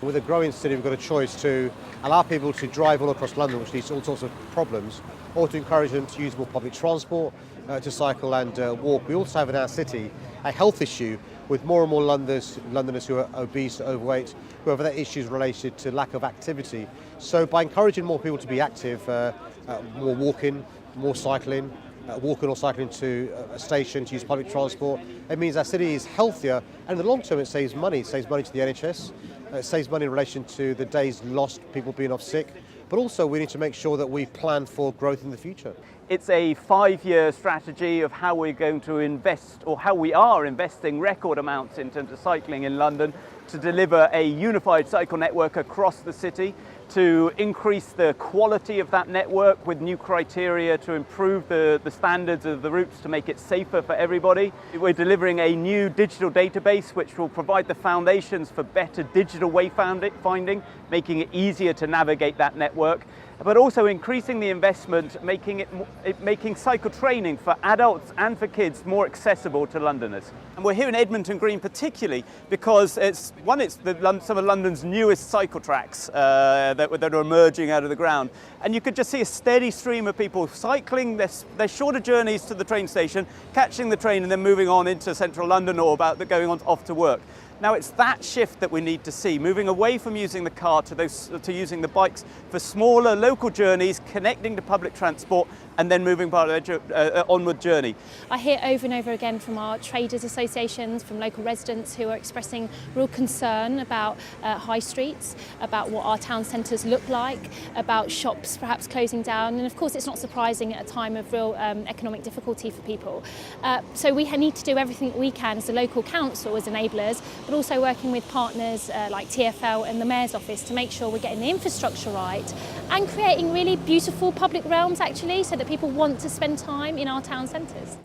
With a growing city, we've got a choice to allow people to drive all across London, which leads to all sorts of problems, or to encourage them to use more public transport, to cycle and walk. We also have in our city a health issue with more and more Londoners who are obese, overweight, who have other issues related to lack of activity. So by encouraging more people to be active, more walking, more cycling, walking or cycling to a station, to use public transport, it means our city is healthier, and in the long term it saves money. It saves money to the NHS, it saves money in relation to the days lost, people being off sick, but also we need to make sure that we plan for growth in the future. It's a 5-year strategy of how we're going to invest, or how we are investing record amounts in terms of cycling in London to deliver a unified cycle network across the city, to increase the quality of that network with new criteria to improve the standards of the routes to make it safer for everybody. We're delivering a new digital database which will provide the foundations for better digital wayfinding, making it easier to navigate that network, but also increasing the investment, making cycle training for adults and for kids more accessible to Londoners. And we're here in Edmonton Green particularly because some of London's newest cycle tracks that are emerging out of the ground. And you could just see a steady stream of people cycling their shorter journeys to the train station, catching the train and then moving on into central London or going on off to work. Now it's that shift that we need to see, moving away from using the car to using the bikes for smaller local journeys, connecting to public transport, and then moving part of their onward journey. I hear over and over again from our traders associations, from local residents who are expressing real concern about high streets, about what our town centres look like, about shops perhaps closing down, and of course it's not surprising at a time of real economic difficulty for people. So we need to do everything we can as a local council, as enablers, but also working with partners like TfL and the Mayor's Office to make sure we're getting the infrastructure right and creating really beautiful public realms actually, so that people want to spend time in our town centres.